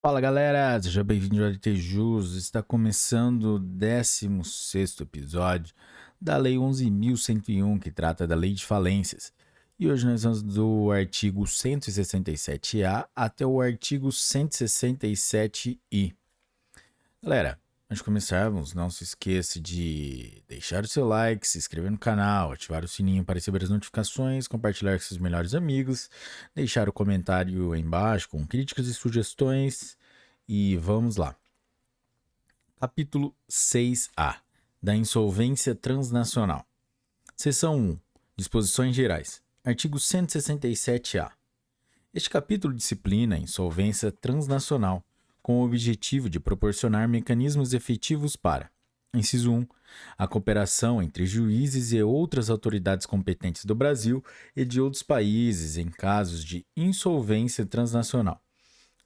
Fala galera, seja bem-vindo ao LTJus. Está começando o 16º episódio da Lei 11.101, que trata da Lei de Falências. E hoje nós vamos do artigo 167A até o artigo 167I. Galera, antes de começarmos, não se esqueça de deixar o seu like, se inscrever no canal, ativar o sininho para receber as notificações, compartilhar com seus melhores amigos, deixar o comentário aí embaixo com críticas e sugestões. E vamos lá. Capítulo 6A da Insolvência Transnacional. Seção 1. Disposições Gerais. Artigo 167A. Este capítulo disciplina a insolvência transnacional, com o objetivo de proporcionar mecanismos efetivos para: inciso 1. A cooperação entre juízes e outras autoridades competentes do Brasil e de outros países em casos de insolvência transnacional.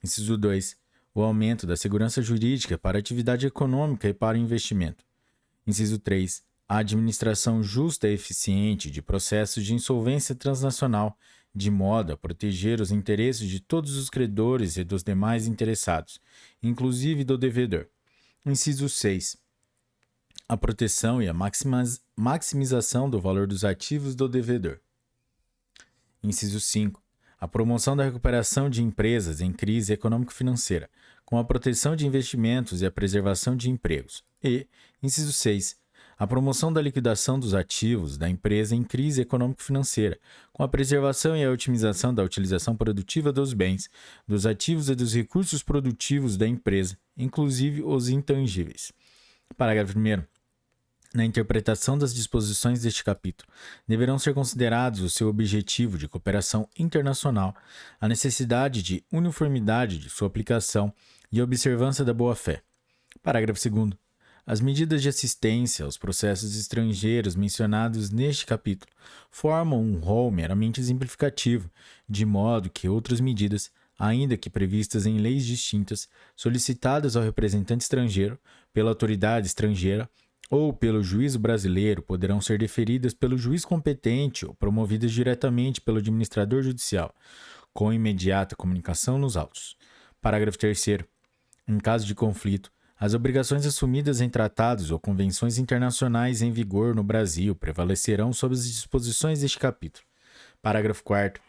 Inciso 2. O aumento da segurança jurídica para a atividade econômica e para o investimento. Inciso 3. A administração justa e eficiente de processos de insolvência transnacional, de modo a proteger os interesses de todos os credores e dos demais interessados, inclusive do devedor. Inciso 6. A proteção e a maximização do valor dos ativos do devedor. Inciso 5. A promoção da recuperação de empresas em crise econômico-financeira, com a proteção de investimentos e a preservação de empregos. E, inciso 6. A promoção da liquidação dos ativos da empresa em crise econômico-financeira, com a preservação e a otimização da utilização produtiva dos bens, dos ativos e dos recursos produtivos da empresa, inclusive os intangíveis. Parágrafo 1º. Na interpretação das disposições deste capítulo, deverão ser considerados o seu objetivo de cooperação internacional, a necessidade de uniformidade de sua aplicação e a observância da boa-fé. Parágrafo 2º. As medidas de assistência aos processos estrangeiros mencionados neste capítulo formam um rol meramente exemplificativo, de modo que outras medidas, ainda que previstas em leis distintas, solicitadas ao representante estrangeiro, pela autoridade estrangeira, ou pelo juízo brasileiro, poderão ser deferidas pelo juiz competente ou promovidas diretamente pelo administrador judicial, com imediata comunicação nos autos. Parágrafo 3º. Em caso de conflito, as obrigações assumidas em tratados ou convenções internacionais em vigor no Brasil prevalecerão sobre as disposições deste capítulo. Parágrafo 4º.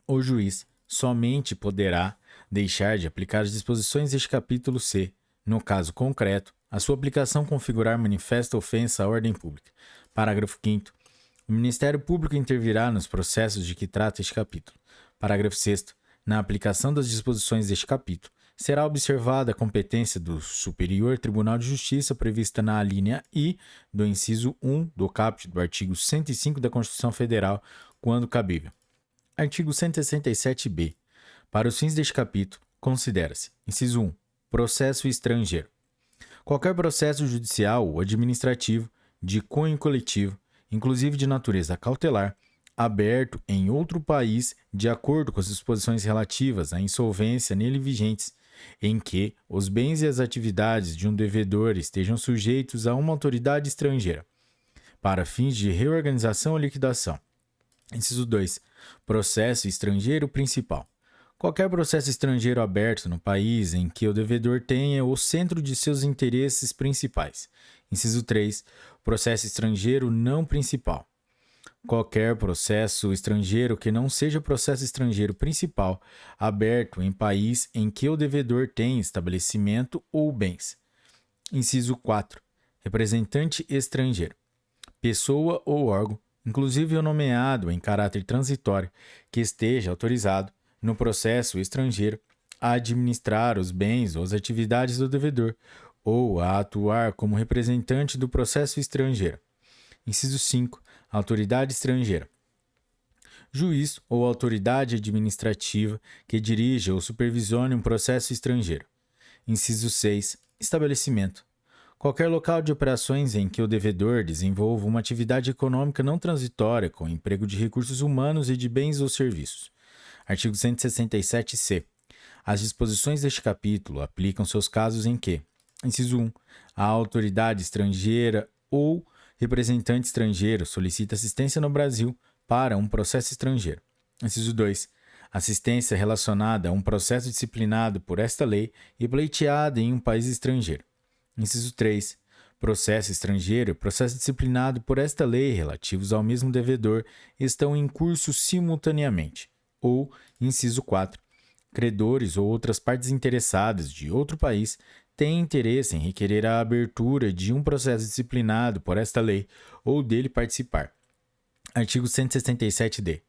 O juiz somente poderá deixar de aplicar as disposições deste capítulo se, no caso concreto, a sua aplicação configurar manifesta ofensa à ordem pública. Parágrafo 5º. O Ministério Público intervirá nos processos de que trata este capítulo. Parágrafo 6º. Na aplicação das disposições deste capítulo, será observada a competência do Superior Tribunal de Justiça prevista na alínea I do inciso 1 do caput do artigo 105 da Constituição Federal, quando cabível. Artigo 167b. Para os fins deste capítulo, considera-se: inciso 1. Processo estrangeiro. Qualquer processo judicial ou administrativo, de cunho coletivo, inclusive de natureza cautelar, aberto em outro país de acordo com as disposições relativas à insolvência nele vigentes, em que os bens e as atividades de um devedor estejam sujeitos a uma autoridade estrangeira, para fins de reorganização ou liquidação. Inciso 2. Processo estrangeiro principal. Qualquer processo estrangeiro aberto no país em que o devedor tenha o centro de seus interesses principais. Inciso 3. Processo estrangeiro não principal. Qualquer processo estrangeiro que não seja processo estrangeiro principal aberto em país em que o devedor tem estabelecimento ou bens. Inciso 4. Representante estrangeiro. Pessoa ou órgão, inclusive o nomeado em caráter transitório, que esteja autorizado, no processo estrangeiro, a administrar os bens ou as atividades do devedor, ou a atuar como representante do processo estrangeiro. Inciso 5. Autoridade estrangeira. Juiz ou autoridade administrativa que dirija ou supervisione um processo estrangeiro. Inciso 6. Estabelecimento. Qualquer local de operações em que o devedor desenvolva uma atividade econômica não transitória com emprego de recursos humanos e de bens ou serviços. Artigo 167c. As disposições deste capítulo aplicam seus casos em que: inciso 1. A autoridade estrangeira ou representante estrangeiro solicita assistência no Brasil para um processo estrangeiro. Inciso 2. assistência relacionada a um processo disciplinado por esta lei e pleiteada em um país estrangeiro. Inciso 3. Processo estrangeiro e processo disciplinado por esta lei relativos ao mesmo devedor estão em curso simultaneamente. Ou, inciso 4. Credores ou outras partes interessadas de outro país têm interesse em requerer a abertura de um processo disciplinado por esta lei ou dele participar. Artigo 167-D.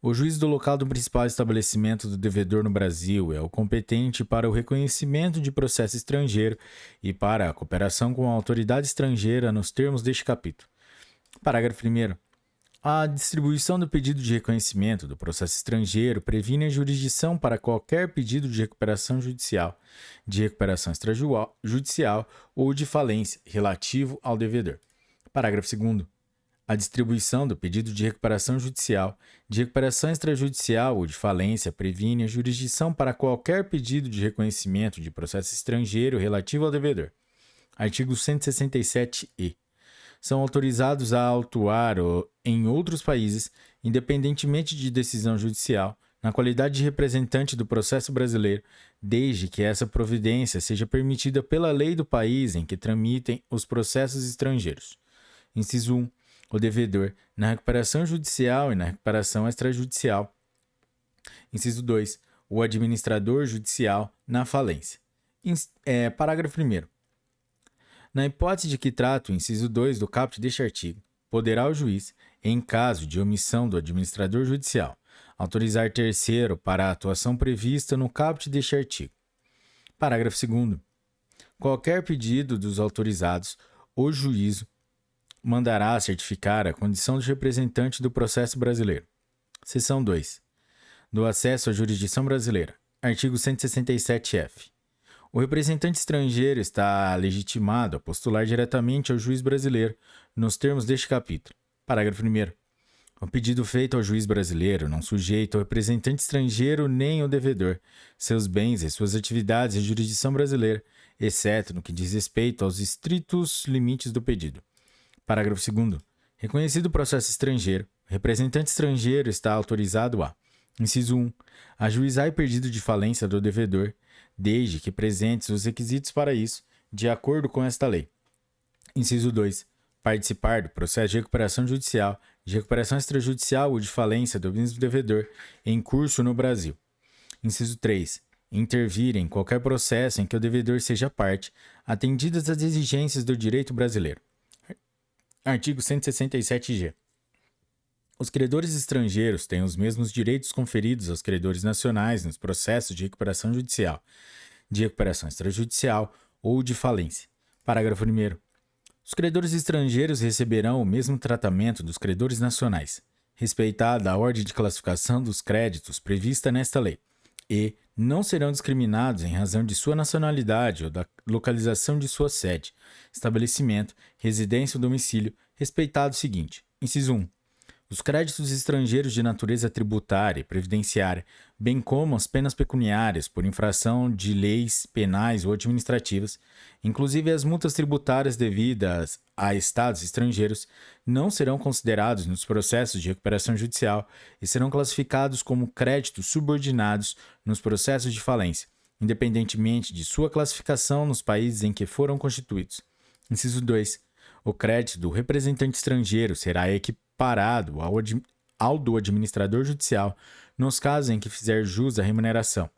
O juiz do local do principal estabelecimento do devedor no Brasil é o competente para o reconhecimento de processo estrangeiro e para a cooperação com a autoridade estrangeira nos termos deste capítulo. Parágrafo 1º. A distribuição do pedido de reconhecimento do processo estrangeiro previne a jurisdição para qualquer pedido de recuperação judicial, de recuperação extrajudicial ou de falência relativo ao devedor. Parágrafo 2º. A distribuição do pedido de recuperação judicial, de recuperação extrajudicial ou de falência previne a jurisdição para qualquer pedido de reconhecimento de processo estrangeiro relativo ao devedor. Artigo 167-E. São autorizados a autuar em outros países, independentemente de decisão judicial, na qualidade de representante do processo brasileiro, desde que essa providência seja permitida pela lei do país em que tramitem os processos estrangeiros. Inciso 1. O devedor, na recuperação judicial e na recuperação extrajudicial. Inciso 2. O administrador judicial, na falência. Parágrafo 1º. Na hipótese de que trata o inciso 2 do caput deste artigo, poderá o juiz, em caso de omissão do administrador judicial, autorizar terceiro para a atuação prevista no caput deste artigo. Parágrafo 2º. Qualquer pedido dos autorizados, o juízo mandará certificar a condição de representante do processo brasileiro. Seção 2. Do acesso à jurisdição brasileira. Artigo 167-F. O representante estrangeiro está legitimado a postular diretamente ao juiz brasileiro, nos termos deste capítulo. Parágrafo 1º. O pedido feito ao juiz brasileiro não sujeita ao representante estrangeiro nem ao devedor, seus bens e suas atividades à jurisdição brasileira, exceto no que diz respeito aos estritos limites do pedido. Parágrafo 2º. Reconhecido o processo estrangeiro, o representante estrangeiro está autorizado a: inciso 1. Ajuizar o pedido de falência do devedor, desde que presentes os requisitos para isso, de acordo com esta lei. Inciso 2. Participar do processo de recuperação judicial, de recuperação extrajudicial ou de falência do mesmo devedor em curso no Brasil. Inciso 3. Intervir em qualquer processo em que o devedor seja parte, atendidas as exigências do direito brasileiro. Artigo 167-G. Os credores estrangeiros têm os mesmos direitos conferidos aos credores nacionais nos processos de recuperação judicial, de recuperação extrajudicial ou de falência. Parágrafo 1º. Os credores estrangeiros receberão o mesmo tratamento dos credores nacionais, respeitada a ordem de classificação dos créditos prevista nesta lei, e não serão discriminados em razão de sua nacionalidade ou da localização de sua sede, estabelecimento, residência ou domicílio, respeitado o seguinte. Inciso 1. Os créditos estrangeiros de natureza tributária e previdenciária, bem como as penas pecuniárias por infração de leis penais ou administrativas, inclusive as multas tributárias devidas a estados estrangeiros, não serão considerados nos processos de recuperação judicial e serão classificados como créditos subordinados nos processos de falência, independentemente de sua classificação nos países em que foram constituídos. Inciso 2. O crédito do representante estrangeiro será equiparado ao do administrador judicial nos casos em que fizer jus à remuneração,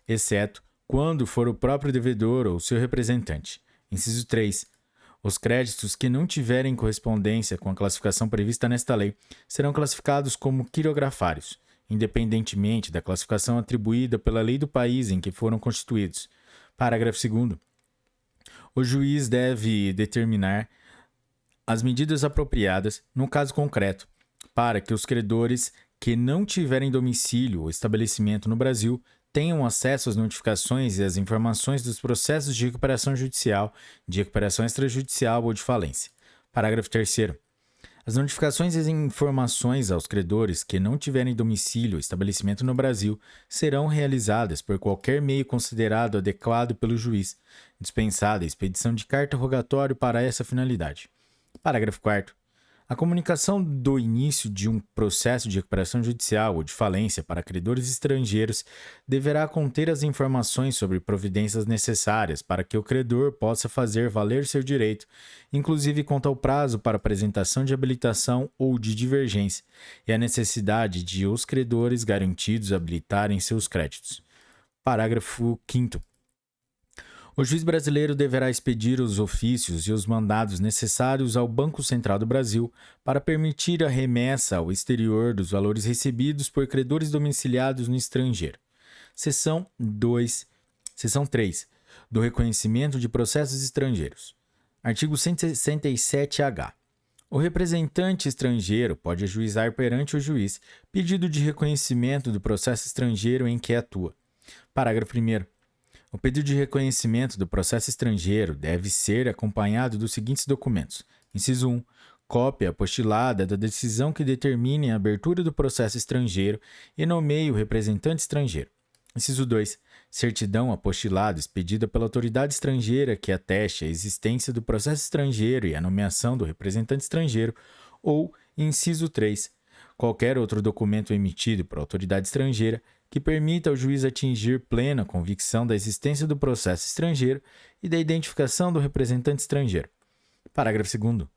exceto quando for o próprio devedor ou seu representante. Inciso 3. Os créditos que não tiverem correspondência com a classificação prevista nesta lei serão classificados como quirografários, independentemente da classificação atribuída pela lei do país em que foram constituídos. Parágrafo 2º. O juiz deve determinar as medidas apropriadas, no caso concreto, para que os credores que não tiverem domicílio ou estabelecimento no Brasil tenham acesso às notificações e às informações dos processos de recuperação judicial, de recuperação extrajudicial ou de falência. Parágrafo 3º. As notificações e informações aos credores que não tiverem domicílio ou estabelecimento no Brasil serão realizadas por qualquer meio considerado adequado pelo juiz, dispensada a expedição de carta rogatório para essa finalidade. Parágrafo 4º. A comunicação do início de um processo de recuperação judicial ou de falência para credores estrangeiros deverá conter as informações sobre providências necessárias para que o credor possa fazer valer seu direito, inclusive quanto ao prazo para apresentação de habilitação ou de divergência, e a necessidade de os credores garantidos habilitarem seus créditos. Parágrafo 5º. O juiz brasileiro deverá expedir os ofícios e os mandados necessários ao Banco Central do Brasil para permitir a remessa ao exterior dos valores recebidos por credores domiciliados no estrangeiro. Seção 3. Do reconhecimento de processos estrangeiros. Artigo 167-H. O representante estrangeiro pode ajuizar perante o juiz pedido de reconhecimento do processo estrangeiro em que atua. Parágrafo 1º. O pedido de reconhecimento do processo estrangeiro deve ser acompanhado dos seguintes documentos. Inciso 1. Cópia apostilada da decisão que determine a abertura do processo estrangeiro e nomeie o representante estrangeiro. Inciso 2. Certidão apostilada expedida pela autoridade estrangeira que ateste a existência do processo estrangeiro e a nomeação do representante estrangeiro. Ou, inciso 3. Qualquer outro documento emitido por autoridade estrangeira que permita ao juiz atingir plena convicção da existência do processo estrangeiro e da identificação do representante estrangeiro. Parágrafo 2º.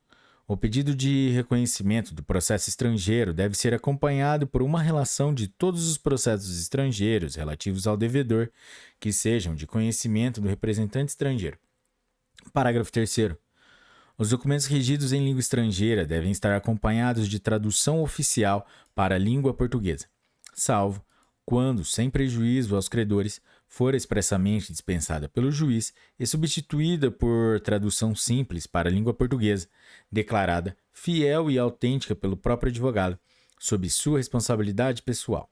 O pedido de reconhecimento do processo estrangeiro deve ser acompanhado por uma relação de todos os processos estrangeiros relativos ao devedor que sejam de conhecimento do representante estrangeiro. Parágrafo 3º. Os documentos regidos em língua estrangeira devem estar acompanhados de tradução oficial para a língua portuguesa, salvo quando, sem prejuízo aos credores, for expressamente dispensada pelo juiz e substituída por tradução simples para a língua portuguesa, declarada fiel e autêntica pelo próprio advogado, sob sua responsabilidade pessoal.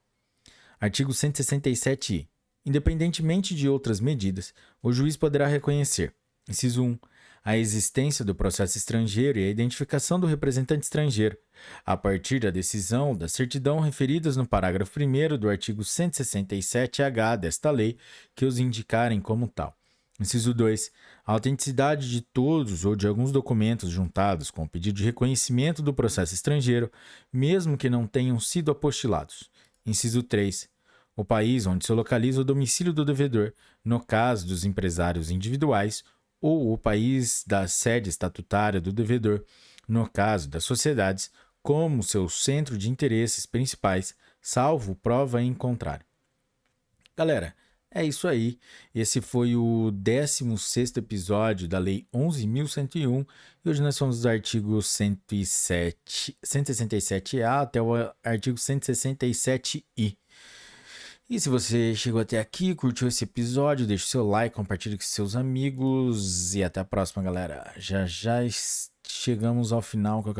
Artigo 167-I. Independentemente de outras medidas, o juiz poderá reconhecer, inciso 1, a existência do processo estrangeiro e a identificação do representante estrangeiro, a partir da decisão da certidão referidas no parágrafo 1º do artigo 167-H desta lei, que os indicarem como tal. Inciso 2. A autenticidade de todos ou de alguns documentos juntados com o pedido de reconhecimento do processo estrangeiro, mesmo que não tenham sido apostilados. Inciso 3. O país onde se localiza o domicílio do devedor, no caso dos empresários individuais, ou o país da sede estatutária do devedor, no caso das sociedades, como seu centro de interesses principais, salvo prova em contrário. Galera, é isso aí. Esse foi o 16º episódio da Lei 11.101 e hoje nós fomos dos artigos 167A até o artigo 167I. E se você chegou até aqui, curtiu esse episódio, deixa o seu like, compartilhe com seus amigos e até a próxima, galera. Já chegamos ao final com o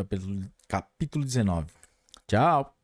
capítulo 19. Tchau!